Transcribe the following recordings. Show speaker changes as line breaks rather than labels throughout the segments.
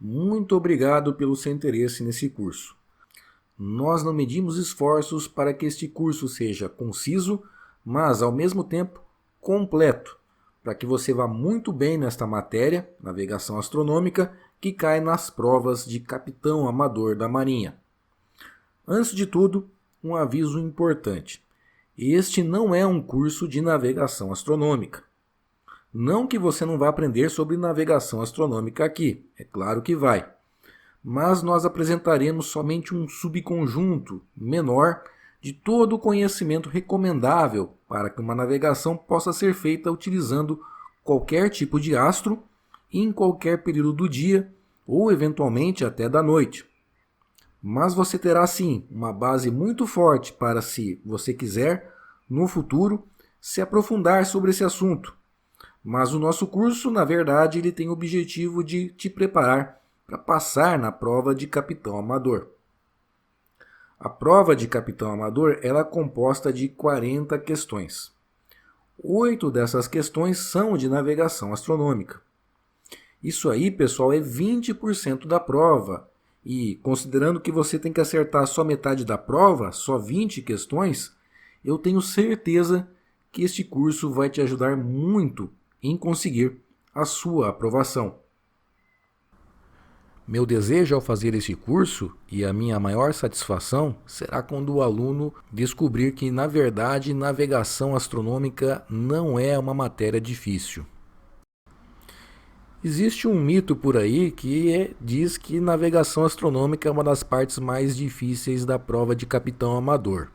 Muito obrigado pelo seu interesse nesse curso. Nós não medimos esforços para que este curso seja conciso, mas ao mesmo tempo completo, para que você vá muito bem nesta matéria, navegação astronômica, que cai nas provas de capitão amador da Marinha. Antes de tudo, um aviso importante. Este não é um curso de navegação astronômica. Não que você não vá aprender sobre navegação astronômica aqui, é claro que vai. Mas nós apresentaremos somente um subconjunto menor de todo o conhecimento recomendável para que uma navegação possa ser feita utilizando qualquer tipo de astro, em qualquer período do dia ou eventualmente até da noite. Mas você terá sim uma base muito forte para, se você quiser, no futuro, se aprofundar sobre esse assunto. Mas o nosso curso, na verdade, ele tem o objetivo de te preparar para passar na prova de capitão amador. A prova de capitão amador ela é composta de 40 questões. 8 dessas questões são de navegação astronômica. Isso aí, pessoal, é 20% da prova. E considerando que você tem que acertar só metade da prova, só 20 questões, eu tenho certeza que este curso vai te ajudar muito em conseguir a sua aprovação. Meu desejo ao fazer este curso e a minha maior satisfação será quando o aluno descobrir que, na verdade, navegação astronômica não é uma matéria difícil. Existe um mito por aí que diz que navegação astronômica é uma das partes mais difíceis da prova de capitão amador.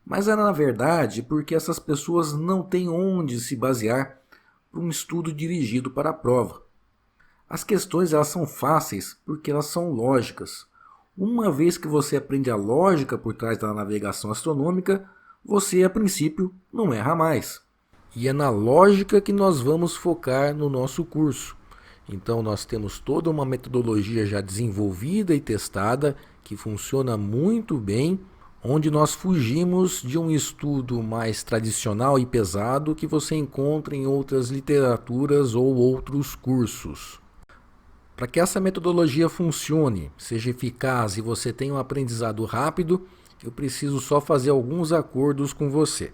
Mas é na verdade porque essas pessoas não têm onde se basear para um estudo dirigido para a prova. As questões elas são fáceis porque elas são lógicas. Uma vez que você aprende a lógica por trás da navegação astronômica, você a princípio não erra mais. E é na lógica que nós vamos focar no nosso curso. Então nós temos toda uma metodologia já desenvolvida e testada que funciona muito bem, onde nós fugimos de um estudo mais tradicional e pesado que você encontra em outras literaturas ou outros cursos. Para que essa metodologia funcione, seja eficaz e você tenha um aprendizado rápido, eu preciso só fazer alguns acordos com você.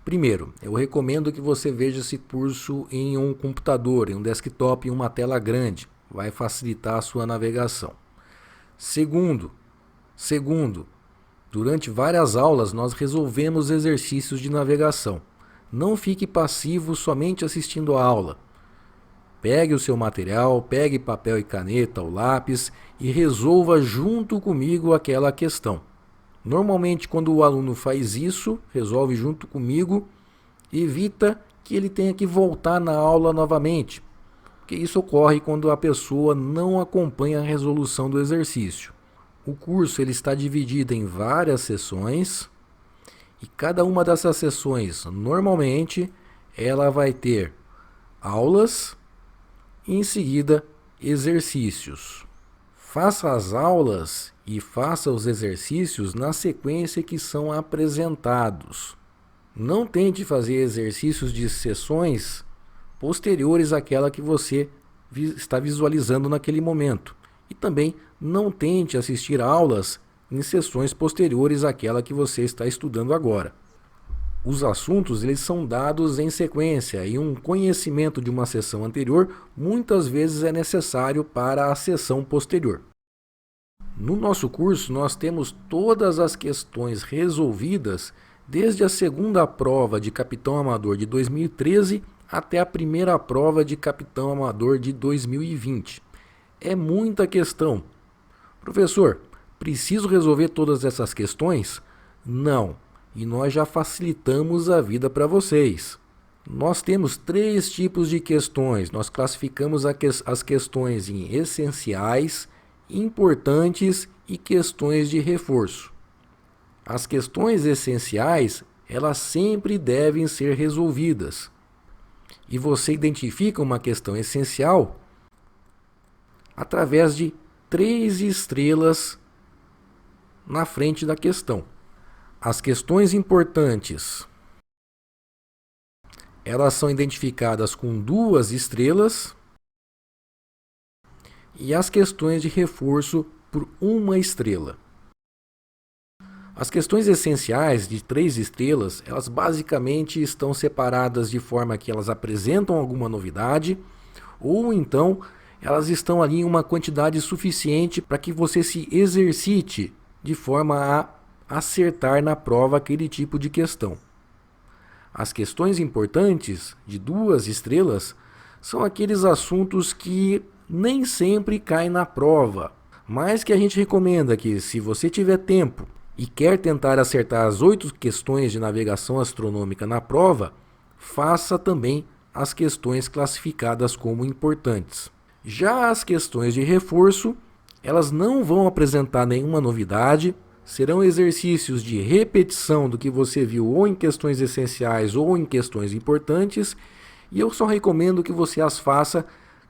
Primeiro, eu recomendo que você veja esse curso em um computador, em um desktop, em uma tela grande. Vai facilitar a sua navegação. Segundo, durante várias aulas nós resolvemos exercícios de navegação. Não fique passivo somente assistindo a aula. Pegue o seu material, pegue papel e caneta ou lápis e resolva junto comigo aquela questão. Normalmente, quando o aluno faz isso, resolve junto comigo, evita que ele tenha que voltar na aula novamente, porque isso ocorre quando a pessoa não acompanha a resolução do exercício. O curso ele está dividido em várias sessões e cada uma dessas sessões, normalmente, ela vai ter aulas e em seguida exercícios. Faça as aulas e faça os exercícios na sequência que são apresentados. Não tente fazer exercícios de sessões posteriores àquela que você está visualizando naquele momento. E também não tente assistir aulas em sessões posteriores àquela que você está estudando agora. Os assuntos eles são dados em sequência e um conhecimento de uma sessão anterior muitas vezes é necessário para a sessão posterior. No nosso curso nós temos todas as questões resolvidas desde a segunda prova de capitão amador de 2013 até a primeira prova de capitão amador de 2020. É muita questão. Professor, preciso resolver todas essas questões? Não. E nós já facilitamos a vida para vocês. Nós temos 3 tipos de questões. Nós classificamos as questões em essenciais, importantes e questões de reforço. As questões essenciais, elas sempre devem ser resolvidas. E você identifica uma questão essencial através de 3 estrelas na frente da questão. As questões importantes, elas são identificadas com 2 estrelas e as questões de reforço por 1 estrela. As questões essenciais de 3 estrelas, elas basicamente estão separadas de forma que elas apresentam alguma novidade, ou então elas estão ali em uma quantidade suficiente para que você se exercite de forma a acertar na prova aquele tipo de questão. As questões importantes de 2 estrelas são aqueles assuntos que nem sempre caem na prova, mas que a gente recomenda que, se você tiver tempo e quer tentar acertar as 8 questões de navegação astronômica na prova, faça também as questões classificadas como importantes. Já as questões de reforço, elas não vão apresentar nenhuma novidade, serão exercícios de repetição do que você viu ou em questões essenciais ou em questões importantes, e eu só recomendo que você as faça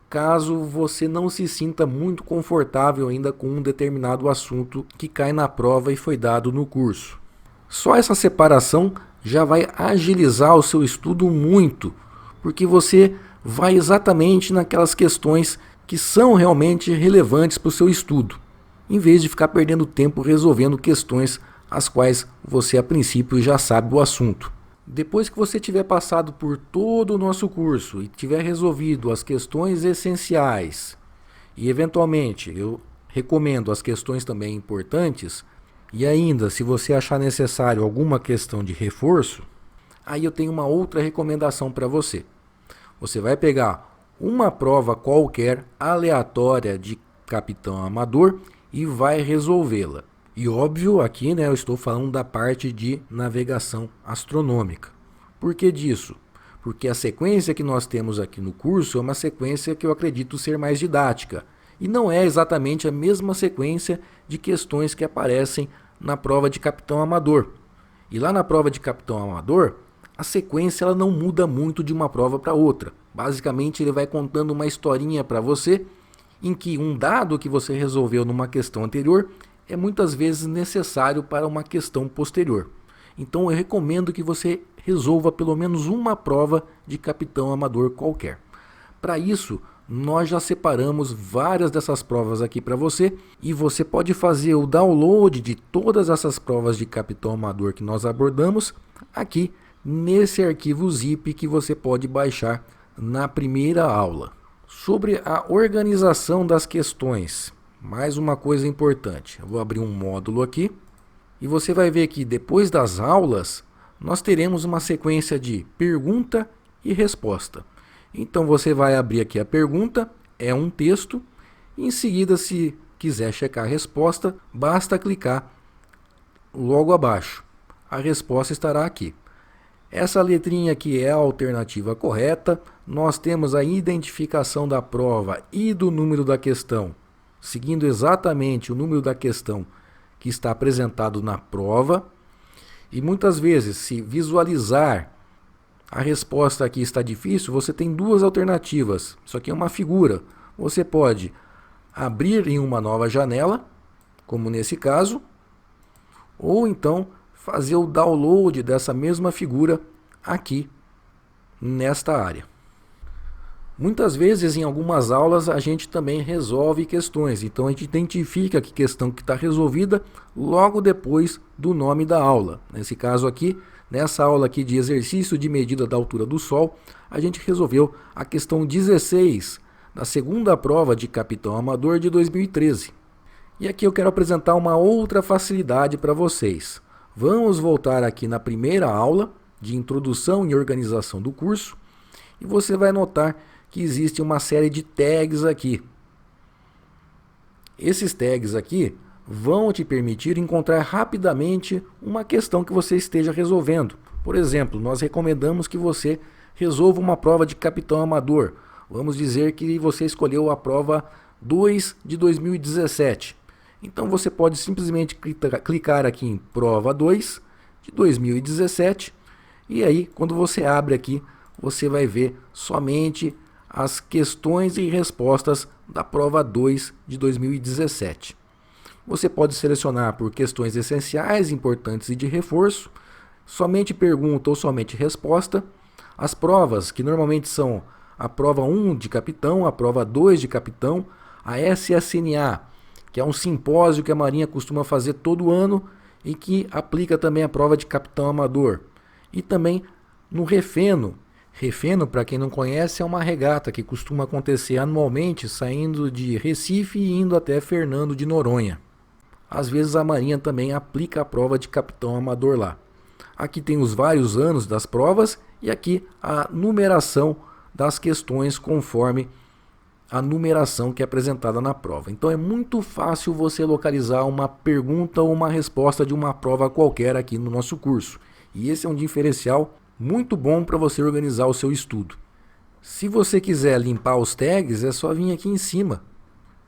caso você não se sinta muito confortável ainda com um determinado assunto que cai na prova e foi dado no curso. Só essa separação já vai agilizar o seu estudo muito, porque você vai exatamente naquelas questões que são realmente relevantes para o seu estudo, em vez de ficar perdendo tempo resolvendo questões as quais você a princípio já sabe o assunto. Depois que você tiver passado por todo o nosso curso e tiver resolvido as questões essenciais e eventualmente eu recomendo as questões também importantes, e ainda se você achar necessário alguma questão de reforço, aí eu tenho uma outra recomendação para você. Você vai pegar uma prova qualquer aleatória de capitão amador e vai resolvê-la. E óbvio, aqui eu estou falando da parte de navegação astronômica. Por que disso? Porque a sequência que nós temos aqui no curso é uma sequência que eu acredito ser mais didática. E não é exatamente a mesma sequência de questões que aparecem na prova de capitão amador. E lá na prova de capitão amador, a sequência ela não muda muito de uma prova para outra. Basicamente ele vai contando uma historinha para você, em que um dado que você resolveu numa questão anterior é muitas vezes necessário para uma questão posterior. Então eu recomendo que você resolva pelo menos uma prova de capitão amador qualquer. Para isso, nós já separamos várias dessas provas aqui para você, e você pode fazer o download de todas essas provas de capitão amador que nós abordamos aqui nesse arquivo zip que você pode baixar na primeira aula. Sobre a organização das questões, mais uma coisa importante. Eu vou abrir um módulo aqui e você vai ver que depois das aulas nós teremos uma sequência de pergunta e resposta. Então você vai abrir aqui a pergunta, é um texto, e em seguida, se quiser checar a resposta, basta clicar logo abaixo. A resposta estará aqui. Essa letrinha aqui é a alternativa correta. Nós temos a identificação da prova e do número da questão, seguindo exatamente o número da questão que está apresentado na prova. E muitas vezes, se visualizar a resposta aqui está difícil, você tem 2 alternativas. Isso aqui é uma figura. Você pode abrir em uma nova janela, como nesse caso, ou então fazer o download dessa mesma figura aqui nesta área. Muitas vezes em algumas aulas a gente também resolve questões, então a gente identifica que questão que está resolvida logo depois do nome da aula. Nesse caso aqui, nessa aula aqui de exercício de medida da altura do Sol, a gente resolveu a questão 16 da segunda prova de capitão amador de 2013. E aqui eu quero apresentar uma outra facilidade para vocês. Vamos voltar aqui na primeira aula de introdução e organização do curso e você vai notar que existe uma série de tags aqui. Esses tags aqui vão te permitir encontrar rapidamente uma questão que você esteja resolvendo. Por exemplo, nós recomendamos que você resolva uma prova de capitão amador. Vamos dizer que você escolheu a prova 2 de 2017. Então você pode simplesmente clicar aqui em prova 2 de 2017 e aí quando você abre aqui, você vai ver somente as questões e respostas da prova 2 de 2017. Você pode selecionar por questões essenciais, importantes e de reforço, somente pergunta ou somente resposta. As provas, que normalmente são a prova 1 de capitão, a prova 2 de capitão, a SSNA, que é um simpósio que a Marinha costuma fazer todo ano e que aplica também a prova de capitão amador. E também no Refeno. Refeno, para quem não conhece, é uma regata que costuma acontecer anualmente, saindo de Recife e indo até Fernando de Noronha. Às vezes a Marinha também aplica a prova de capitão amador lá. Aqui tem os vários anos das provas e aqui a numeração das questões conforme a numeração que é apresentada na prova. Então é muito fácil você localizar uma pergunta ou uma resposta de uma prova qualquer aqui no nosso curso. E esse é um diferencial muito bom para você organizar o seu estudo. Se você quiser limpar os tags, é só vir aqui em cima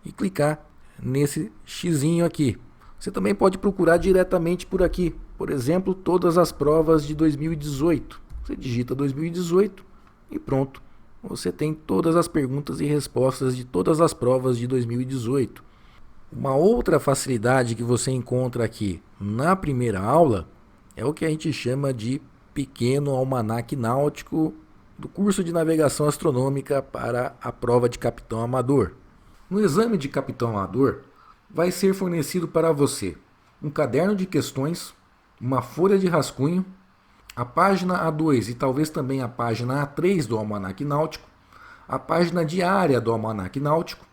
e clicar nesse xizinho aqui. Você também pode procurar diretamente por aqui. Por exemplo, todas as provas de 2018. Você digita 2018 e pronto. Você tem todas as perguntas e respostas de todas as provas de 2018. Uma outra facilidade que você encontra aqui na primeira aula é o que a gente chama de pequeno almanaque náutico do curso de navegação astronômica para a prova de capitão amador. No exame de capitão amador, vai ser fornecido para você um caderno de questões, uma folha de rascunho, a página A2 e talvez também a página A3 do almanaque náutico, a página diária do almanaque náutico,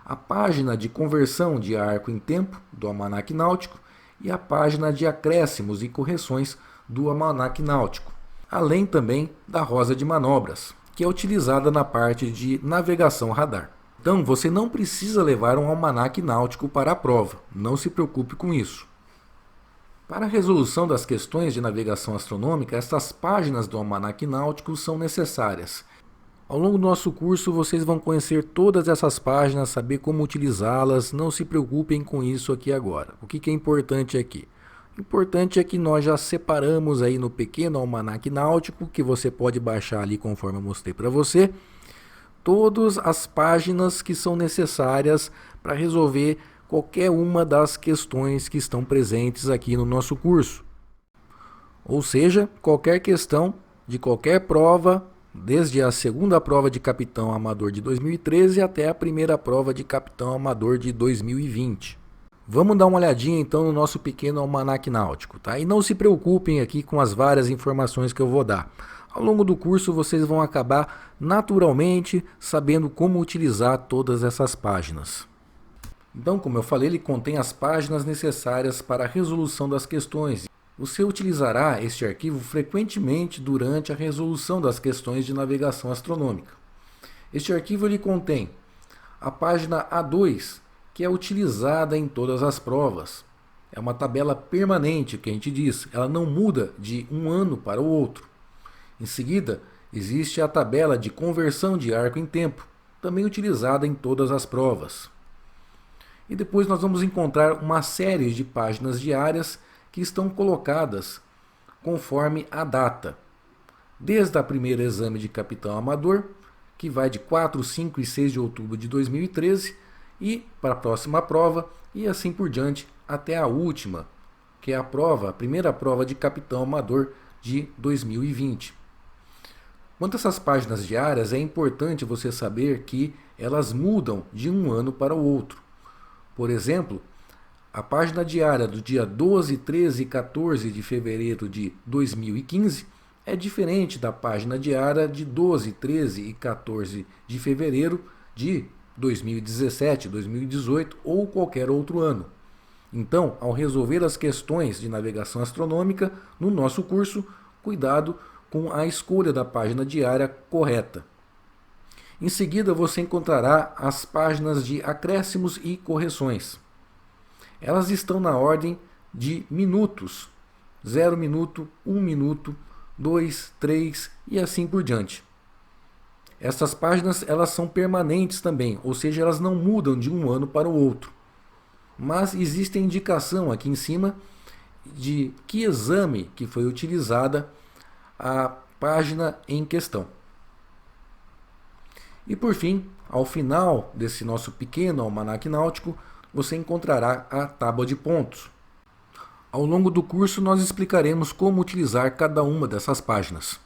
a página de conversão de arco em tempo do almanaque náutico e a página de acréscimos e correções do almanaque náutico, além também da rosa de manobras, que é utilizada na parte de navegação radar. Então você não precisa levar um almanaque náutico para a prova, não se preocupe com isso. Para a resolução das questões de navegação astronômica, estas páginas do almanaque náutico são necessárias. Ao longo do nosso curso vocês vão conhecer todas essas páginas, saber como utilizá-las, não se preocupem com isso aqui agora. O que é importante aqui? O importante é que nós já separamos aí no pequeno almanaque náutico, que você pode baixar ali conforme eu mostrei para você, todas as páginas que são necessárias para resolver qualquer uma das questões que estão presentes aqui no nosso curso. Ou seja, qualquer questão de qualquer prova, desde a segunda prova de capitão amador de 2013 até a primeira prova de capitão amador de 2020. Vamos dar uma olhadinha então no nosso pequeno almanaque náutico, tá? E não se preocupem aqui com as várias informações que eu vou dar. Ao longo do curso vocês vão acabar naturalmente sabendo como utilizar todas essas páginas. Então, como eu falei, ele contém as páginas necessárias para a resolução das questões. Você utilizará este arquivo frequentemente durante a resolução das questões de navegação astronômica. Este arquivo ele contém a página A2, que é utilizada em todas as provas. É uma tabela permanente, que a gente diz, ela não muda de um ano para o outro. Em seguida, existe a tabela de conversão de arco em tempo, também utilizada em todas as provas. E depois nós vamos encontrar uma série de páginas diárias que estão colocadas conforme a data. Desde o primeiro exame de capitão amador, que vai de 4, 5 e 6 de outubro de 2013, e para a próxima prova, e assim por diante, até a última, que é a primeira prova de capitão amador de 2020. Quanto a essas páginas diárias, é importante você saber que elas mudam de um ano para o outro. Por exemplo, a página diária do dia 12, 13 e 14 de fevereiro de 2015 é diferente da página diária de 12, 13 e 14 de fevereiro de 2017, 2018 ou qualquer outro ano. Então, ao resolver as questões de navegação astronômica no nosso curso, cuidado com a escolha da página diária correta. Em seguida, você encontrará as páginas de acréscimos e correções. Elas estão na ordem de minutos: 0 minuto, 1 minuto, 2, 3 e assim por diante. Essas páginas elas são permanentes também, ou seja, elas não mudam de um ano para o outro. Mas existe a indicação aqui em cima de que exame que foi utilizada a página em questão. E por fim, ao final desse nosso pequeno almanaque náutico, você encontrará a tábua de pontos. Ao longo do curso nós explicaremos como utilizar cada uma dessas páginas.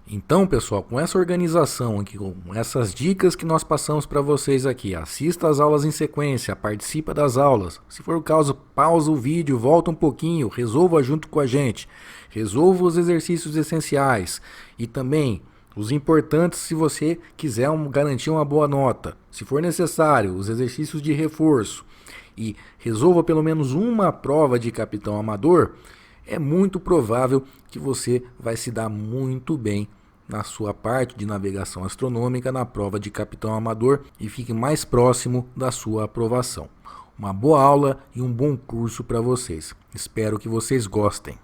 Então, pessoal, com essa organização aqui, com essas dicas que nós passamos para vocês aqui, assista às aulas em sequência, participa das aulas. Se for o caso, pausa o vídeo, volta um pouquinho, resolva junto com a gente. Resolva os exercícios essenciais e também os importantes se você quiser garantir uma boa nota. Se for necessário, os exercícios de reforço e resolva pelo menos uma prova de capitão amador, é muito provável que você vai se dar muito bem na sua parte de navegação astronômica na prova de capitão amador e fique mais próximo da sua aprovação. Uma boa aula e um bom curso para vocês. Espero que vocês gostem.